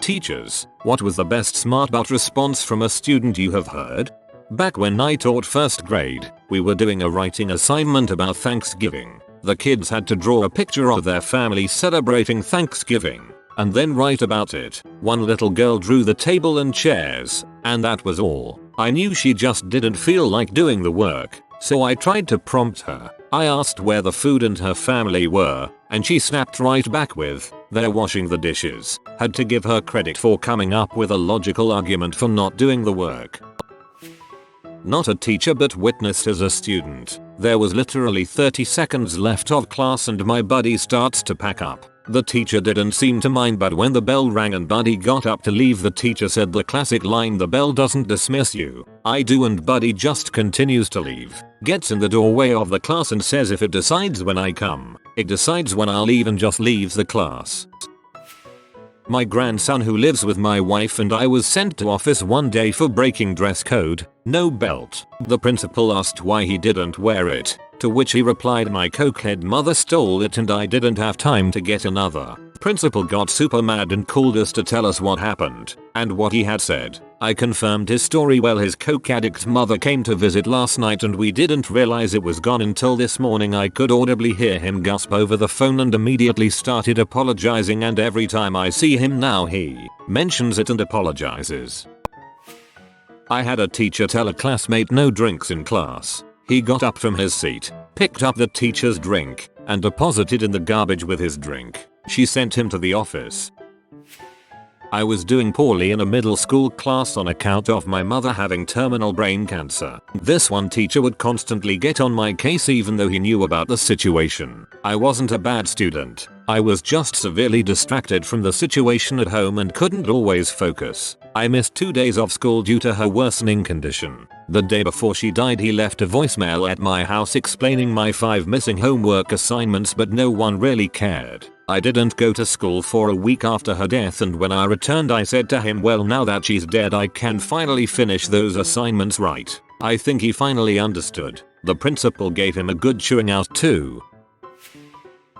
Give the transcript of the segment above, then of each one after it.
Teachers, what was the best smart but response from a student you have heard? Back when I taught first grade, we were doing a writing assignment about Thanksgiving. The kids had to draw a picture of their family celebrating Thanksgiving, and then write about it. One little girl drew the table and chairs, and that was all. I knew she just didn't feel like doing the work, so I tried to prompt her. I asked where the food and her family were, and she snapped right back with, "They're washing the dishes." Had to give her credit for coming up with a logical argument for not doing the work. Not a teacher but witnessed as a student. There was literally 30 seconds left of class and my buddy starts to pack up. The teacher didn't seem to mind, but when the bell rang and buddy got up to leave, the teacher said the classic line, "The bell doesn't dismiss you." I do, and buddy just continues to leave. Gets in the doorway of the class and says if it decides when I come, it decides when I'll leave, and just leaves the class. My grandson, who lives with my wife and I, was sent to office one day for breaking dress code, no belt. The principal asked why he didn't wear it, to which he replied, "My cokehead mother stole it and I didn't have time to get another." Principal got super mad and called us to tell us what happened and what he had said. I confirmed his story. Well, his coke addict mother came to visit last night and we didn't realize it was gone until this morning. I could audibly hear him gasp over the phone and immediately started apologizing, and every time I see him now he mentions it and apologizes. I had a teacher tell a classmate no drinks in class. He got up from his seat, picked up the teacher's drink, and deposited in the garbage with his drink. She sent him to the office. I was doing poorly in a middle school class on account of my mother having terminal brain cancer. This one teacher would constantly get on my case even though he knew about the situation. I wasn't a bad student. I was just severely distracted from the situation at home and couldn't always focus. I missed 2 days of school due to her worsening condition. The day before she died, he left a voicemail at my house explaining my 5 missing homework assignments, but no one really cared. I didn't go to school for a week after her death, and when I returned I said to him, "Well, now that she's dead I can finally finish those assignments right." I think he finally understood. The principal gave him a good chewing out too.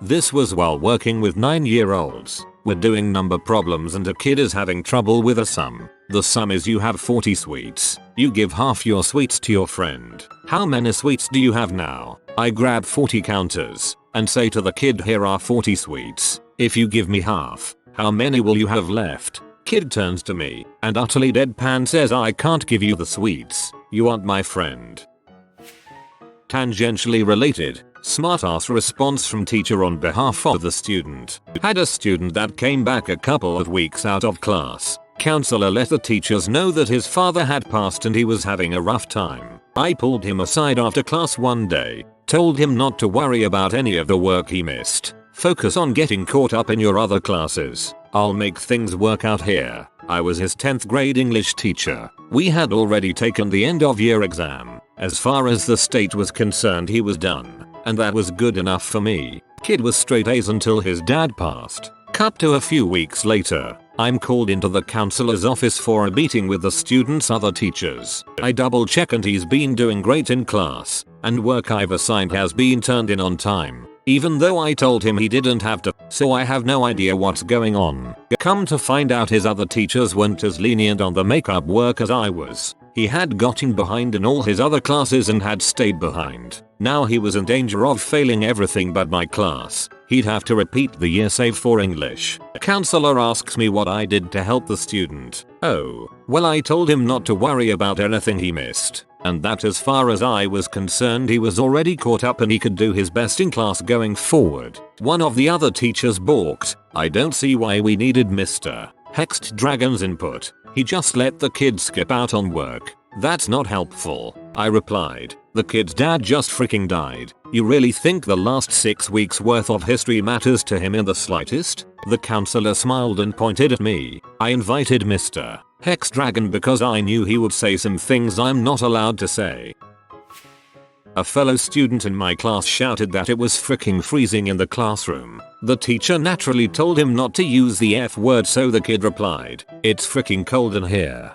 This was while working with 9-year-olds. We're doing number problems and a kid is having trouble with a sum. The sum is you have 40 sweets. You give half your sweets to your friend. How many sweets do you have now? I grab 40 counters and say to the kid, "Here are 40 sweets. If you give me half, how many will you have left?" Kid turns to me and utterly deadpan says, "I can't give you the sweets. You aren't my friend." Tangentially related, smartass response from teacher on behalf of the student. Had a student that came back a couple of weeks out of class. Counselor let the teachers know that his father had passed and he was having a rough time. I pulled him aside after class one day, told him not to worry about any of the work he missed. Focus on getting caught up in your other classes. I'll make things work out here. I was his 10th grade English teacher. We had already taken the end of year exam. As far as the state was concerned, he was done, and that was good enough for me. Kid was straight A's until his dad passed. Cut to a few weeks later, I'm called into the counselor's office for a meeting with the student's other teachers. I double check and he's been doing great in class, and work I've assigned has been turned in on time, even though I told him he didn't have to, so I have no idea what's going on. Come to find out, his other teachers weren't as lenient on the makeup work as I was. He had gotten behind in all his other classes and had stayed behind. Now he was in danger of failing everything but my class. He'd have to repeat the year save for English. Counselor asks me what I did to help the student. Oh, well, I told him not to worry about anything he missed, and that as far as I was concerned he was already caught up and he could do his best in class going forward. One of the other teachers balked. I don't see why we needed Mr. Hexed Dragon's input. He just let the kid skip out on work. That's not helpful. I replied. The kid's dad just freaking died. You really think the last 6 weeks worth of history matters to him in the slightest? The counselor smiled and pointed at me. I invited Mr. Hex Dragon because I knew he would say some things I'm not allowed to say. A fellow student in my class shouted that it was freaking freezing in the classroom. The teacher naturally told him not to use the F word, so the kid replied, "It's freaking cold in here."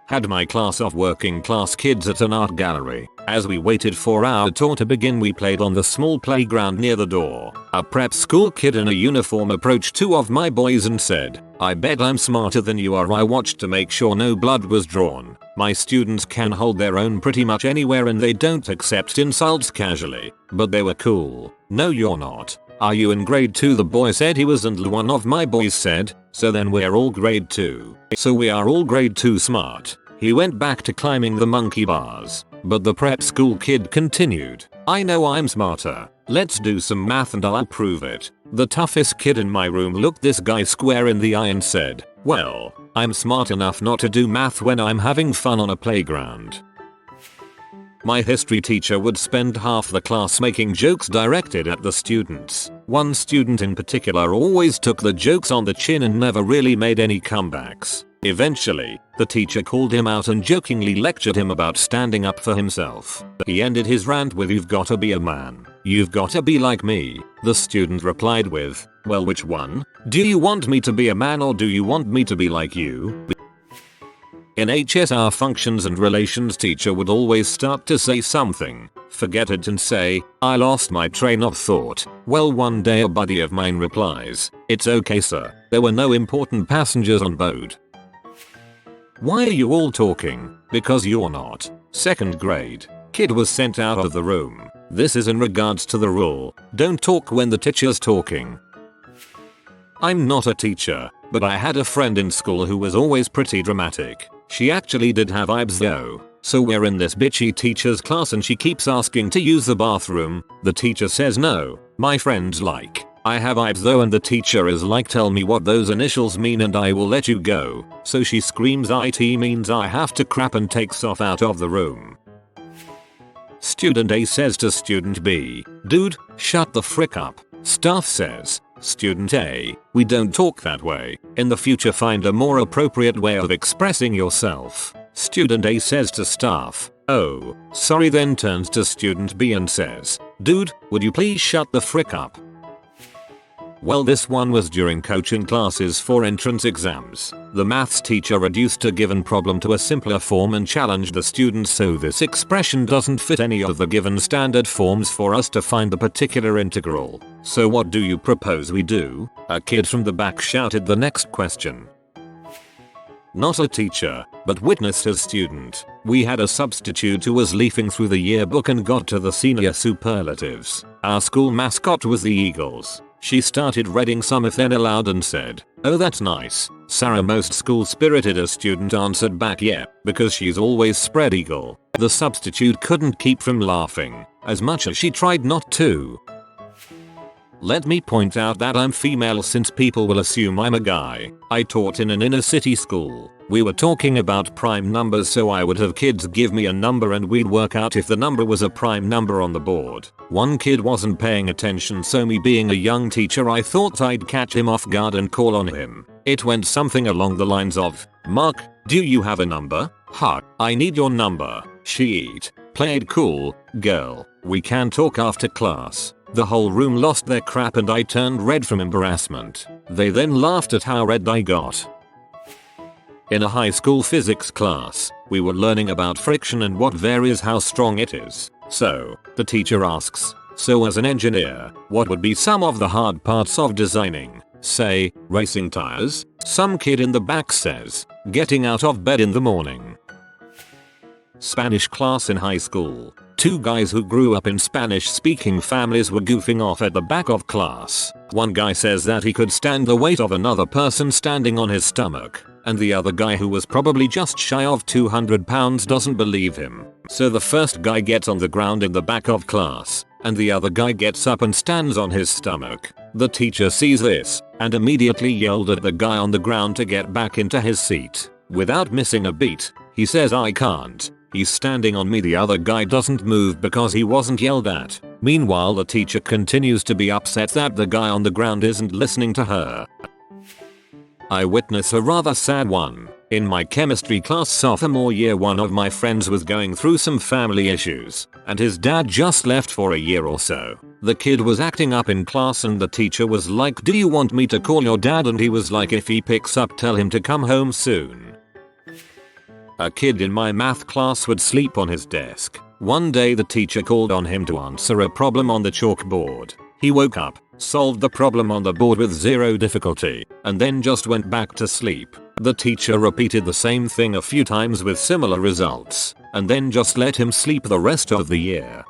Had my class of working class kids at an art gallery. As we waited for our tour to begin, we played on the small playground near the door. A prep school kid in a uniform approached two of my boys and said, "I bet I'm smarter than you are." I watched to make sure no blood was drawn. My students can hold their own pretty much anywhere and they don't accept insults casually. But they were cool. "No, you're not. Are you in grade 2? The boy said he was, and one of my boys said, "So then we're all grade 2. So we are all grade 2 smart." He went back to climbing the monkey bars. But the prep school kid continued, "I know I'm smarter. Let's do some math and I'll prove it." The toughest kid in my room looked this guy square in the eye and said, "Well, I'm smart enough not to do math when I'm having fun on a playground." My history teacher would spend half the class making jokes directed at the students. One student in particular always took the jokes on the chin and never really made any comebacks. Eventually, the teacher called him out and jokingly lectured him about standing up for himself. He ended his rant with, "You've gotta be a man. You've gotta be like me." The student replied with, "Well, which one? Do you want me to be a man or do you want me to be like you?" In HS, our functions and relations teacher would always start to say something, forget it and say, "I lost my train of thought." Well, one day a buddy of mine replies, "It's okay, sir. There were no important passengers on board." Why are you all talking? Because you're not. 2nd grade. Kid was sent out of the room. This is in regards to the rule, don't talk when the teacher's talking. I'm not a teacher, but I had a friend in school who was always pretty dramatic. She actually did have vibes though. So we're in this bitchy teacher's class and she keeps asking to use the bathroom. The teacher says no. My friend's like, "I have vibes though," and the teacher is like, "Tell me what those initials mean and I will let you go." So she screams, "IT means I have to crap," and takes off out of the room. Student A says to student B, "Dude, shut the frick up." Staff says, "Student A, we don't talk that way. In the future find a more appropriate way of expressing yourself." Student A says to staff, "Oh, sorry," then turns to student B and says, "Dude, would you please shut the frick up?" Well, this one was during coaching classes for entrance exams. The maths teacher reduced a given problem to a simpler form and challenged the students, "So this expression doesn't fit any of the given standard forms for us to find the particular integral. So what do you propose we do?" A kid from the back shouted the next question. Not a teacher, but witnessed as student. We had a substitute who was leafing through the yearbook and got to the senior superlatives. Our school mascot was the Eagles. She started reading some then aloud and said, "Oh, that's nice, Sarah." Most school-spirited a student answered back, "Yeah, because she's always spread eagle." The substitute couldn't keep from laughing, as much as she tried not to. Let me point out that I'm female since people will assume I'm a guy. I taught in an inner city school. We were talking about prime numbers, so I would have kids give me a number and we'd work out if the number was a prime number on the board. One kid wasn't paying attention, so me being a young teacher, I thought I'd catch him off guard and call on him. It went something along the lines of, "Mark, do you have a number? Ha, I need your number." Sheet. Played cool, girl. We can talk after class. The whole room lost their crap and I turned red from embarrassment. They then laughed at how red I got. In a high school physics class, we were learning about friction and what varies how strong it is. So, the teacher asks, "So as an engineer, what would be some of the hard parts of designing, say, racing tires?" Some kid in the back says, "Getting out of bed in the morning." Spanish class in high school. Two guys who grew up in Spanish-speaking families were goofing off at the back of class. One guy says that he could stand the weight of another person standing on his stomach, and the other guy, who was probably just shy of 200 pounds, doesn't believe him. So the first guy gets on the ground in the back of class, and the other guy gets up and stands on his stomach. The teacher sees this, and immediately yelled at the guy on the ground to get back into his seat. Without missing a beat, he says, "I can't. He's standing on me." The other guy doesn't move because he wasn't yelled at. Meanwhile, the teacher continues to be upset that the guy on the ground isn't listening to her. I witness a rather sad one. In my chemistry class sophomore year, one of my friends was going through some family issues, and his dad just left for a year or so. The kid was acting up in class and the teacher was like, "Do you want me to call your dad?" And he was like, "If he picks up, tell him to come home soon." A kid in my math class would sleep on his desk. One day the teacher called on him to answer a problem on the chalkboard. He woke up, solved the problem on the board with zero difficulty, and then just went back to sleep. The teacher repeated the same thing a few times with similar results, and then just let him sleep the rest of the year.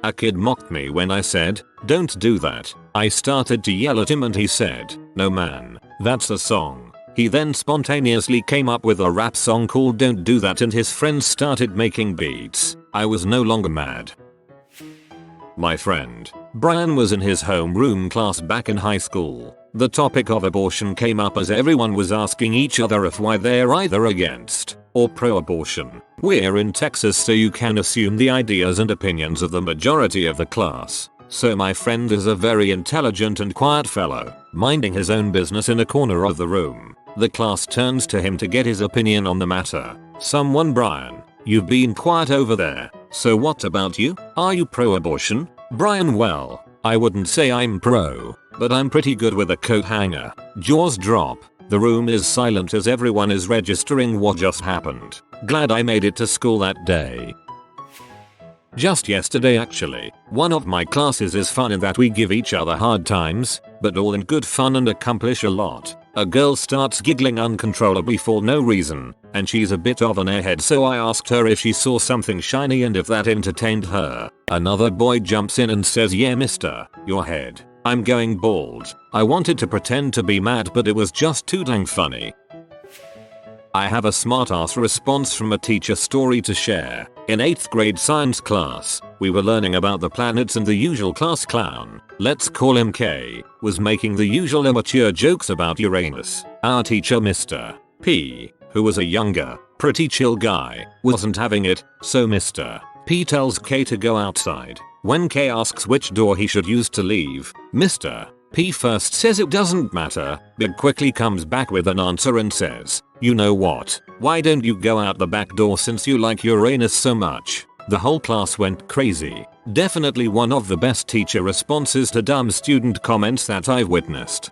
A kid mocked me when I said, "Don't do that." I started to yell at him and he said, "No man, that's a song." He then spontaneously came up with a rap song called "Don't Do That" and his friends started making beats. I was no longer mad. My friend Brian was in his homeroom class back in high school. The topic of abortion came up as everyone was asking each other if why they're either against or pro-abortion. We're in Texas, so you can assume the ideas and opinions of the majority of the class. So my friend is a very intelligent and quiet fellow, minding his own business in a corner of the room. The class turns to him to get his opinion on the matter. "Someone, Brian, you've been quiet over there. So what about you? Are you pro-abortion?" Brian: "Well, I wouldn't say I'm pro, but I'm pretty good with a coat hanger." Jaws drop. The room is silent as everyone is registering what just happened. Glad I made it to school that day. Just yesterday actually. One of my classes is fun in that we give each other hard times, but all in good fun and accomplish a lot. A girl starts giggling uncontrollably for no reason, and she's a bit of an airhead, so I asked her if she saw something shiny and if that entertained her. Another boy jumps in and says, "Yeah mister, your head. I'm going bald." I wanted to pretend to be mad, but it was just too dang funny. I have a smart-ass response from a teacher story to share. In 8th grade science class, we were learning about the planets and the usual class clown, let's call him K, was making the usual immature jokes about Uranus. Our teacher Mr. P, who was a younger, pretty chill guy, wasn't having it, so Mr. P tells K to go outside. When K asks which door he should use to leave, Mr. P first says it doesn't matter, but quickly comes back with an answer and says, "You know what? Why don't you go out the back door since you like Uranus so much?" The whole class went crazy. Definitely one of the best teacher responses to dumb student comments that I've witnessed.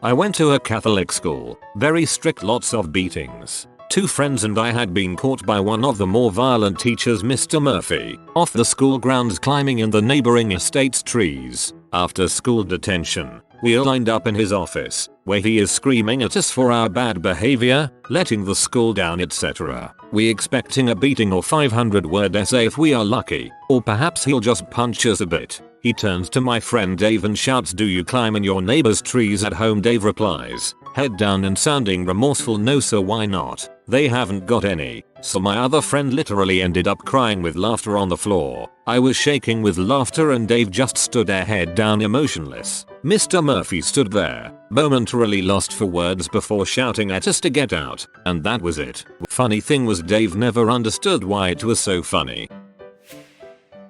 I went to a Catholic school, very strict, lots of beatings. 2 friends and I had been caught by one of the more violent teachers, Mr. Murphy, off the school grounds climbing in the neighboring estate's trees. After school detention, we all lined up in his office, where he is screaming at us for our bad behavior, letting the school down, etc. We expecting a beating or 500-word essay if we are lucky, or perhaps he'll just punch us a bit. He turns to my friend Dave and shouts, "Do you climb in your neighbor's trees at home?" Dave replies, head down and sounding remorseful, "No sir, why not? They haven't got any." So my other friend literally ended up crying with laughter on the floor. I was shaking with laughter and Dave just stood there head down emotionless. Mr. Murphy stood there, momentarily lost for words before shouting at us to get out, and that was it. Funny thing was Dave never understood why it was so funny.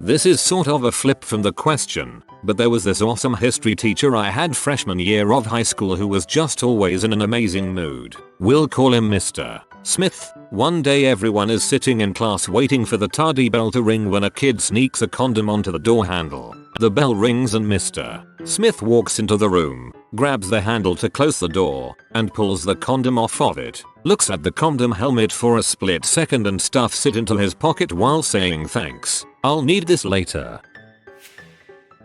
This is sort of a flip from the question, but there was this awesome history teacher I had freshman year of high school who was just always in an amazing mood. We'll call him Mr. Smith. One day everyone is sitting in class waiting for the tardy bell to ring when a kid sneaks a condom onto the door handle. The bell rings and Mr. Smith walks into the room, grabs the handle to close the door, and pulls the condom off of it, looks at the condom helmet for a split second and stuffs it into his pocket while saying, "Thanks, I'll need this later."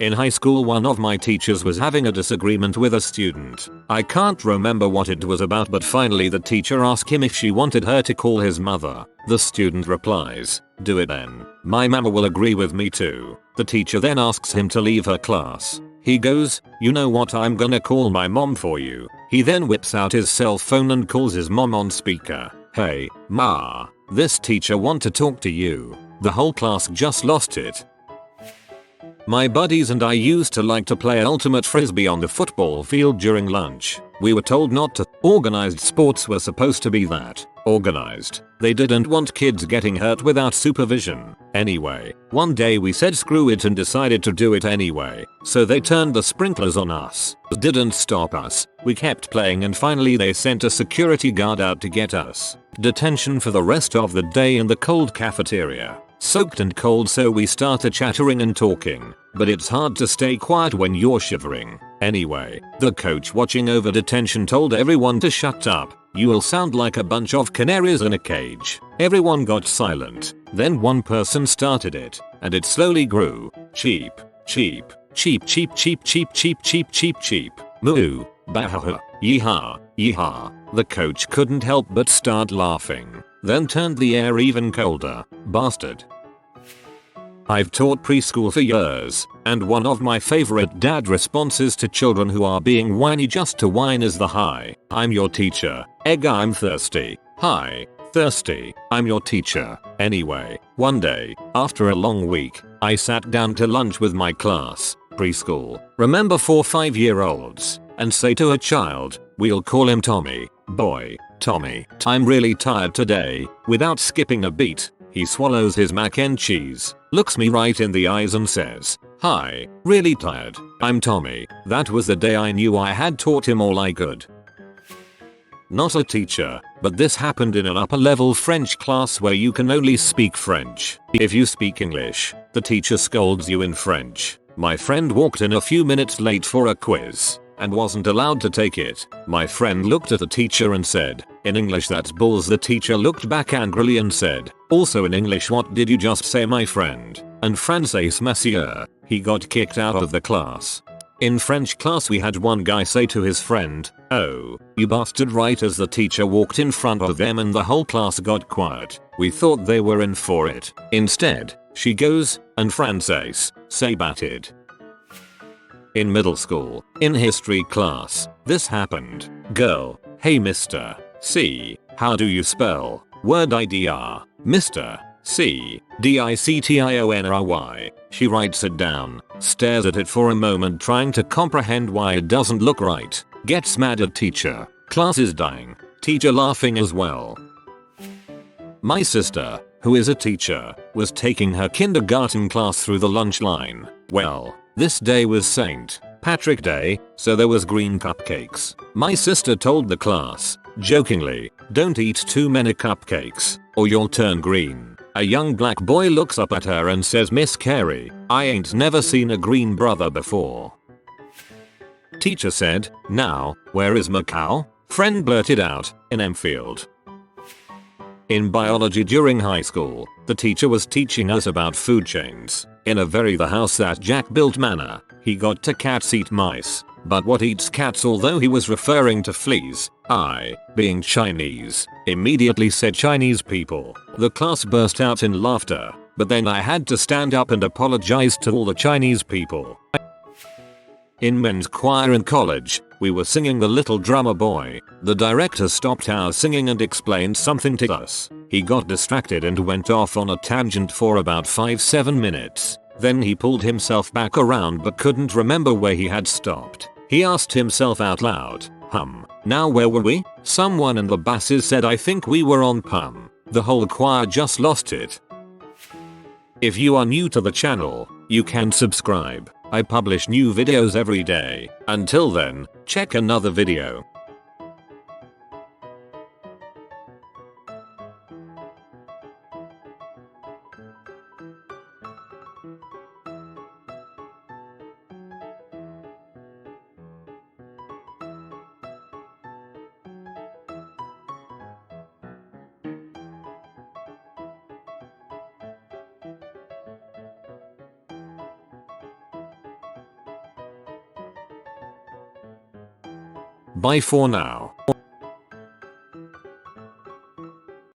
In high school, one of my teachers was having a disagreement with a student. I can't remember what it was about, but finally the teacher asked him if she wanted her to call his mother. The student replies, "Do it then. My mama will agree with me too." The teacher then asks him to leave her class. He goes, "You know what, I'm gonna call my mom for you." He then whips out his cell phone and calls his mom on speaker. "Hey, ma, this teacher want to talk to you." The whole class just lost it. My buddies and I used to like to play ultimate frisbee on the football field during lunch. We were told not to. Organized sports were supposed to be that organized. They didn't want kids getting hurt without supervision. Anyway, one day we said screw it and decided to do it anyway. So they turned the sprinklers on us. Didn't stop us. We kept playing and finally they sent a security guard out to get us. Detention for the rest of the day in the cold cafeteria. soaked and cold, so we started chattering and talking, but it's hard to stay quiet when you're shivering. Anyway, the coach watching over detention told everyone to shut up. You will sound like a bunch of canaries in a cage. Everyone got silent. Then one person started it, and it slowly grew. Cheep, cheep, cheep, cheep, cheep, cheep, cheep, cheep, cheep, cheep. Moo, bah, yeehaw, yeehaw. The coach couldn't help but start laughing, then turned the air even colder. Bastard. I've taught preschool for years, and one of my favorite dad responses to children who are being whiny just to whine is the "Hi, I'm your teacher. Egg, I'm thirsty. Hi, thirsty. I'm your teacher." Anyway, one day, after a long week, I sat down to lunch with my class, preschool, remember 4-5-year-olds, and say to a child, we'll call him Tommy, boy, Tommy, I'm really tired today. Without skipping a beat, he swallows his mac and cheese, looks me right in the eyes and says, "Hi, really tired. I'm Tommy." That was the day I knew I had taught him all I could. Not a teacher, but this happened in an upper level French class where you can only speak French. If you speak English, the teacher scolds you in French. My friend walked in a few minutes late for a quiz and wasn't allowed to take it. My friend looked at the teacher and said, "In English, that's bulls." The teacher looked back angrily and said, "Also in English, what did you just say, my friend?" And Français, monsieur. He got kicked out of the class. In French class, we had one guy say to his friend, "Oh, you bastard," right as the teacher walked in front of them, and the whole class got quiet. We thought they were in for it. Instead, she goes, "And Français, say batted." In middle school, in history class, this happened. Girl, "Hey Mr. C, how do you spell word IDR?" "Mr. C, DICTIONRY. She writes it down, stares at it for a moment trying to comprehend why it doesn't look right, gets mad at teacher. Class is dying, teacher laughing as well. My sister, who is a teacher, was taking her kindergarten class through the lunch line. Well, this day was St. Patrick Day, so there was green cupcakes. My sister told the class, jokingly, "Don't eat too many cupcakes, or you'll turn green." A young black boy looks up at her and says, "Miss Carey, I ain't never seen a green brother before." Teacher said, "Now, where is Macau?" Friend blurted out, "In Enfield." In biology during high school, the teacher was teaching us about food chains. In a very the house that Jack built manner, he got to cats eat mice. But what eats cats? Although he was referring to fleas, I, being Chinese, immediately said Chinese people. The class burst out in laughter, but then I had to stand up and apologize to all the Chinese people. In men's choir in college, we were singing The Little Drummer Boy. The director stopped our singing and explained something to us. He got distracted and went off on a tangent for about 5-7 minutes. Then he pulled himself back around but couldn't remember where he had stopped. He asked himself out loud, now where were we?" Someone in the basses said, "I think we were on Pum." The whole choir just lost it. If you are new to the channel, you can subscribe. I publish new videos every day. Until then, check another video. Bye for now.